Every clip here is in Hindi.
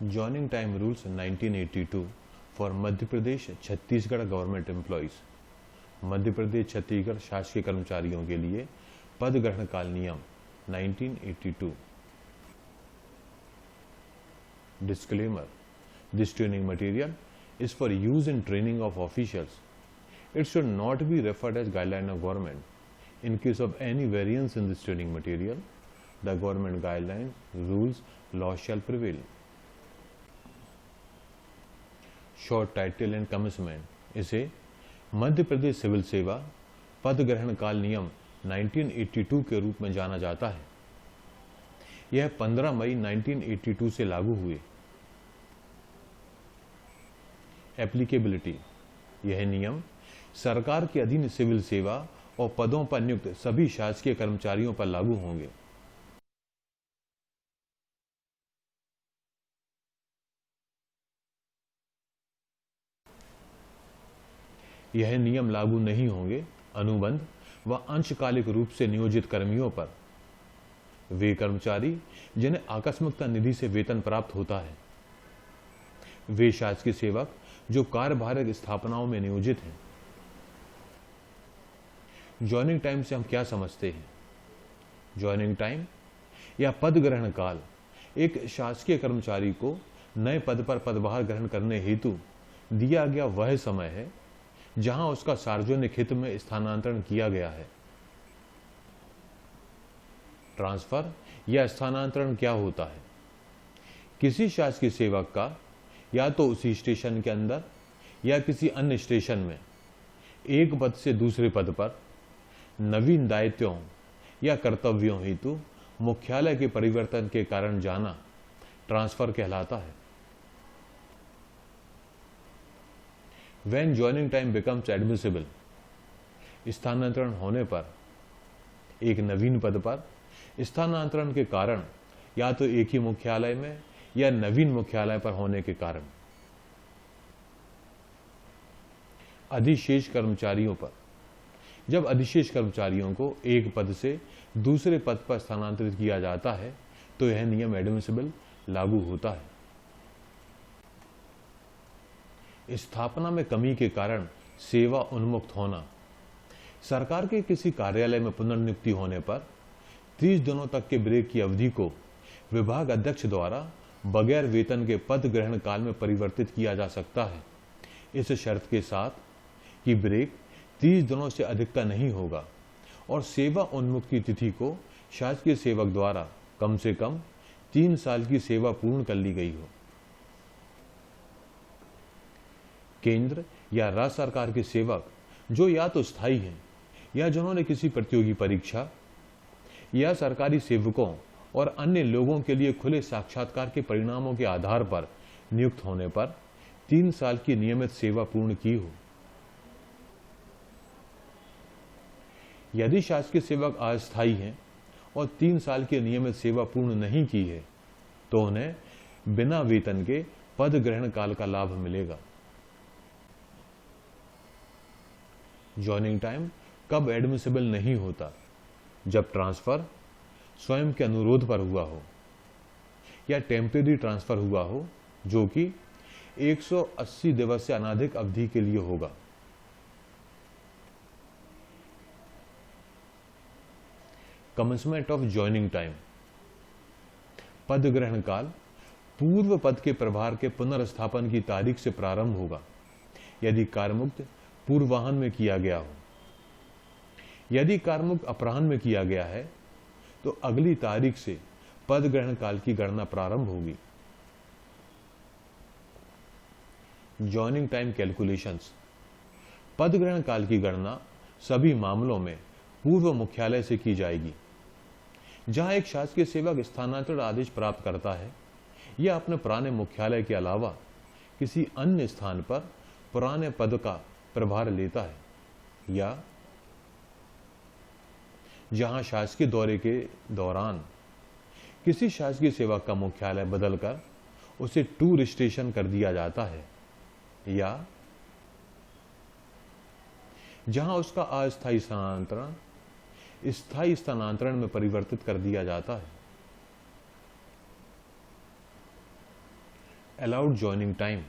Joining time rules 1982 for Madhya Pradesh Chhattisgarh government employees. Madhya Pradesh Chhattisgarh शासकीय कर्मचारियों के लिए पद ग्रहण काल नियम 1982। Disclaimer: This training material is for use in training of officials. It should not be referred as guideline of government. In case of any variance in this training material, the government guidelines, rules, laws shall prevail. Short title and commitment. इसे मध्य प्रदेश सिविल सेवा पद ग्रहण काल नियम 1982 के रूप में जाना जाता है। यह 15 मई 1982 से लागू हुए। एप्लीकेबिलिटी: यह नियम सरकार के अधीन सिविल सेवा और पदों पर नियुक्त सभी शासकीय कर्मचारियों पर लागू होंगे। यह नियम लागू नहीं होंगे अनुबंध व अंशकालिक रूप से नियोजित कर्मियों पर। वे कर्मचारी जिन्हें आकस्मिकता निधि से वेतन प्राप्त होता है। वे शासकीय सेवक जो कार्यभारक स्थापनाओं में नियोजित हैं। ज्वाइनिंग टाइम से हम क्या समझते हैं? ज्वाइनिंग टाइम या पद ग्रहण काल एक शासकीय कर्मचारी को नए पद पर पदभार ग्रहण करने हेतु दिया गया वह समय है जहां उसका सार्वजनिक हित में स्थानांतरण किया गया है। ट्रांसफर या स्थानांतरण क्या होता है? किसी शासकीय सेवक का या तो उसी स्टेशन के अंदर या किसी अन्य स्टेशन में एक पद से दूसरे पद पर नवीन दायित्वों या कर्तव्यों हेतु मुख्यालय के परिवर्तन के कारण जाना ट्रांसफर कहलाता है। When joining time becomes admissible, स्थानांतरण होने पर एक नवीन पद पर स्थानांतरण के कारण या तो एक ही मुख्यालय में या नवीन मुख्यालय पर होने के कारण। अधिशेष कर्मचारियों पर: जब अधिशेष कर्मचारियों को एक पद से दूसरे पद पर स्थानांतरित किया जाता है तो यह नियम एडमिसिबल लागू होता है। स्थापना में कमी के कारण सेवा उन्मुक्त होना: सरकार के किसी कार्यालय में पुनर्नियुक्ति होने पर 30 दिनों तक के ब्रेक की अवधि को विभाग अध्यक्ष द्वारा बगैर वेतन के पद ग्रहण काल में परिवर्तित किया जा सकता है, इस शर्त के साथ कि ब्रेक 30 दिनों से अधिक का नहीं होगा और सेवा उन्मुक्ति तिथि को शासकीय सेवक द्वारा कम से कम 3 साल की सेवा पूर्ण कर ली गई हो। केंद्र या राज्य सरकार के सेवक जो या तो स्थायी हैं या जिन्होंने किसी प्रतियोगी परीक्षा या सरकारी सेवकों और अन्य लोगों के लिए खुले साक्षात्कार के परिणामों के आधार पर नियुक्त होने पर 3 साल की नियमित सेवा पूर्ण की हो। यदि शासकीय सेवक अस्थायी हैं और 3 साल की नियमित सेवा पूर्ण नहीं की है तो उन्हें बिना वेतन के पद ग्रहण काल का लाभ मिलेगा। ज्वाइनिंग टाइम कब एडमिसिबल नहीं होता? जब ट्रांसफर स्वयं के अनुरोध पर हुआ हो या टेम्परेरी ट्रांसफर हुआ हो जो कि 180 दिवस से अनाधिक अवधि के लिए होगा। कमेंसमेंट ऑफ ज्वाइनिंग टाइम: पद ग्रहण काल पूर्व पद के प्रभार के पुनर्स्थापन की तारीख से प्रारंभ होगा यदि कार्यमुक्त पूर्वाह्न में किया गया हो। यदि कार्यमुक्त अपराह्न में किया गया है तो अगली तारीख से पद ग्रहण काल की गणना प्रारंभ होगी। ज्वाइनिंग टाइम कैलकुलेशंस: पद ग्रहण काल की गणना सभी मामलों में पूर्व मुख्यालय से की जाएगी। जहां एक शासकीय सेवक स्थानांतरण आदेश प्राप्त करता है या अपने पुराने मुख्यालय के अलावा किसी अन्य स्थान पर पुराने पद का प्रभार लेता है या जहां शासकीय दौरे के दौरान किसी शासकीय सेवक का मुख्यालय बदलकर उसे टूर स्टेशन कर दिया जाता है या जहां उसका अस्थायी स्थानांतरण स्थायी स्थानांतरण में परिवर्तित कर दिया जाता है। अलाउड ज्वाइनिंग टाइम,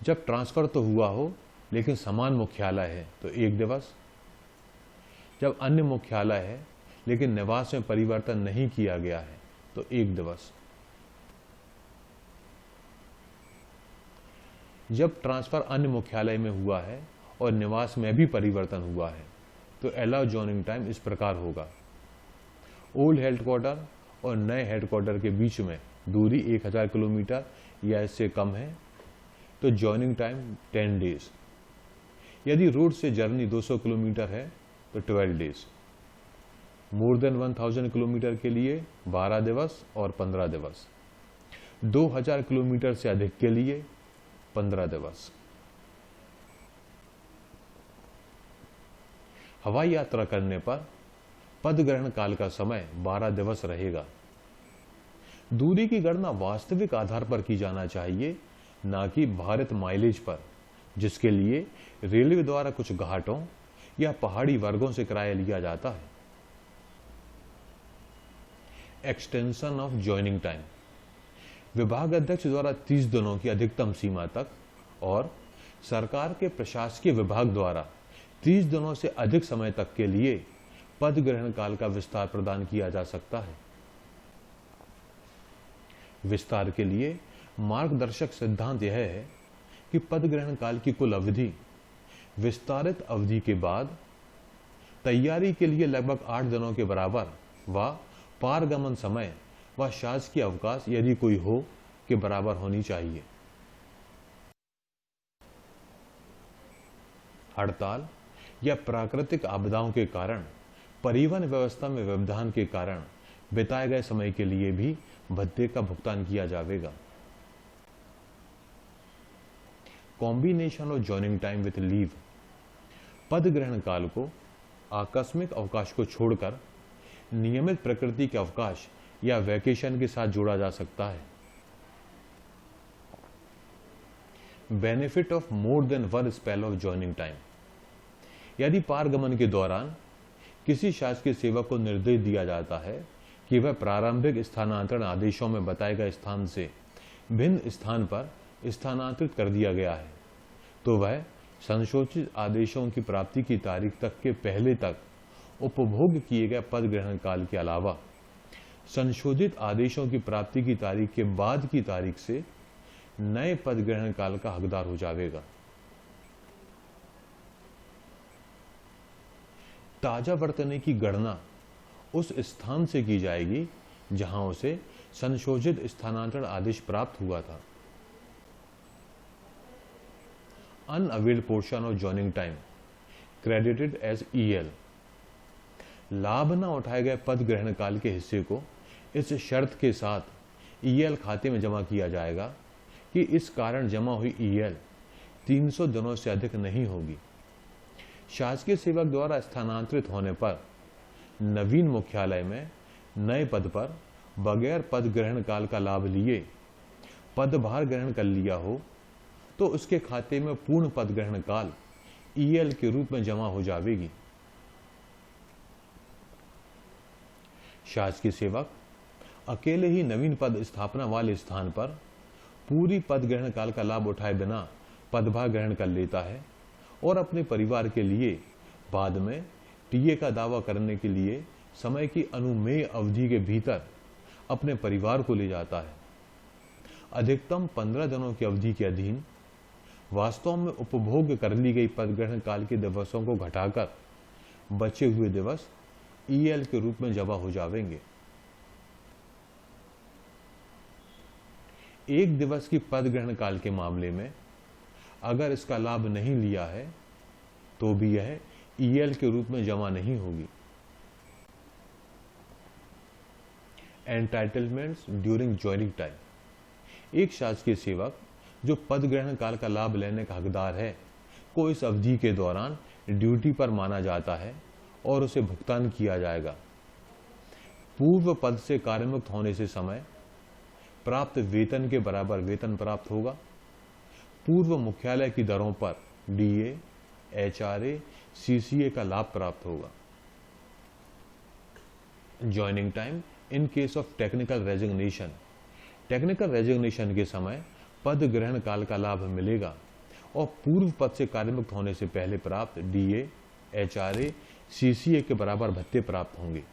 जब ट्रांसफर तो हुआ हो लेकिन समान मुख्यालय है तो 1 दिवस, जब अन्य मुख्यालय है लेकिन निवास में परिवर्तन नहीं किया गया है तो 1 दिवस, जब ट्रांसफर अन्य मुख्यालय में हुआ है और निवास में भी परिवर्तन हुआ है तो अलाउ ज्वाइनिंग टाइम इस प्रकार होगा। ओल्ड हेडक्वार्टर और नए हेडक्वार्टर के बीच में दूरी 1000 किलोमीटर या इससे कम है तो ज्वाइनिंग टाइम 10 डेज। यदि रोड से जर्नी 200 किलोमीटर है तो 12 डेज। मोर देन 1000 किलोमीटर के लिए 12 दिवस और 15 दिवस। 2000 किलोमीटर से अधिक के लिए 15 दिवस। हवाई यात्रा करने पर पदग्रहण काल का समय 12 दिवस रहेगा। दूरी की गणना वास्तविक आधार पर की जाना चाहिए, ना कि भारित माइलेज पर, जिसके लिए रेलवे द्वारा कुछ घाटों या पहाड़ी वर्गों से किराया लिया जाता है। एक्सटेंशन ऑफ ज्वाइनिंग टाइम, विभाग अध्यक्ष द्वारा 30 दिनों की अधिकतम सीमा तक और सरकार के प्रशासकीय विभाग द्वारा 30 दिनों से अधिक समय तक के लिए पद ग्रहण काल का विस्तार प्रदान किया जा सकता है। विस्तार के लिए मार्गदर्शक सिद्धांत यह है कि पद ग्रहण काल की कुल अवधि विस्तारित अवधि के बाद तैयारी के लिए लगभग 8 दिनों के बराबर व पारगमन समय व शासकीय अवकाश यदि कोई हो के बराबर होनी चाहिए। हड़ताल या प्राकृतिक आपदाओं के कारण परिवहन व्यवस्था में व्यवधान के कारण बिताए गए समय के लिए भी भत्ते का भुगतान किया जाएगा। Combination of joining time with leave, पद ग्रहण काल को आकस्मिक अवकाश को छोड़कर नियमित प्रकृति के अवकाश या वैकेशन के साथ जोड़ा जा सकता है। Benefit of more than one spell of joining time, यदि पारगमन के दौरान किसी शासकीय सेवक को निर्देश दिया जाता है कि वह प्रारंभिक स्थानांतरण आदेशों में बताए गए स्थान से भिन्न स्थान पर स्थानांतरित कर दिया गया है, तो वह संशोधित आदेशों की प्राप्ति की तारीख तक के पहले तक उपभोग किए गए पद ग्रहण काल के अलावा संशोधित आदेशों की प्राप्ति की तारीख के बाद की तारीख से नए पद ग्रहण काल का हकदार हो जाएगा। ताजा वर्तने की गणना उस स्थान से की जाएगी जहां उसे संशोधित स्थानांतरण आदेश प्राप्त हुआ था। Unavailed portion of joining time credited as EL, लाभ न उठाए गए पद ग्रहण काल के हिस्से को इस शर्त के साथ ईएल खाते में जमा किया जाएगा कि इस कारण जमा हुई ईएल 300 दिनों से अधिक नहीं होगी। शासकीय सेवक द्वारा स्थानांतरित होने पर नवीन मुख्यालय में नए पद पर बगैर पद ग्रहण काल का लाभ लिए पदभार ग्रहण कर लिया हो तो उसके खाते में पूर्ण पद ग्रहण काल ईएल के रूप में जमा हो जाएगी। शासकीय सेवक अकेले ही नवीन पद स्थापना वाले स्थान पर पूरी पद ग्रहण काल का लाभ उठाए बिना पदभार ग्रहण कर लेता है और अपने परिवार के लिए बाद में टीए का दावा करने के लिए समय की अनुमेय अवधि के भीतर अपने परिवार को ले जाता है। अधिकतम 15 दिनों की अवधि के अधीन वास्तव में उपभोग कर ली गई पद ग्रहण काल के दिवसों को घटाकर बचे हुए दिवस ईएल के रूप में जमा हो जाएंगे। एक दिवस की पद ग्रहण काल के मामले में अगर इसका लाभ नहीं लिया है तो भी यह ईएल के रूप में जमा नहीं होगी। एंटाइटलमेंट्स ड्यूरिंग ज्वाइनिंग टाइम, एक शासकीय सेवक जो पद ग्रहण काल का लाभ लेने का हकदार है को इस अवधि के दौरान ड्यूटी पर माना जाता है और उसे भुगतान किया जाएगा। पूर्व पद से कार्यमुक्त होने से समय प्राप्त वेतन के बराबर वेतन प्राप्त होगा। पूर्व मुख्यालय की दरों पर डीए, एचआरए, सीसीए का लाभ प्राप्त होगा। Joining time in case of technical resignation, technical resignation के समय पद ग्रहण काल का लाभ मिलेगा और पूर्व पद से कार्यमुक्त होने से पहले प्राप्त डीए, एचआरए, सीसीए के बराबर भत्ते प्राप्त होंगे।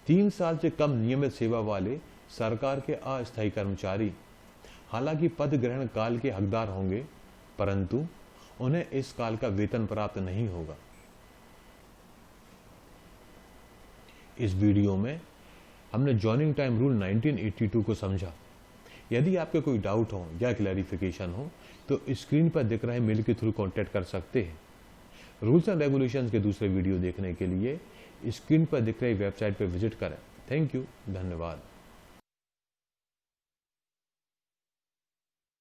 3 साल से कम नियमित सेवा वाले सरकार के अस्थायी कर्मचारी हालांकि पद ग्रहण काल के हकदार होंगे, परंतु उन्हें इस काल का वेतन प्राप्त नहीं होगा। इस वीडियो में हमने जॉइनिंग टाइम रूल 1982 को समझा। यदि आपके कोई डाउट हो या क्लैरिफिकेशन हो तो स्क्रीन पर दिख रहे मेल के थ्रू कांटेक्ट कर सकते हैं। रूल्स एंड रेगुलेशंस के दूसरे वीडियो देखने के लिए स्क्रीन पर दिख रही वेबसाइट पर विजिट करें। थैंक यू, धन्यवाद।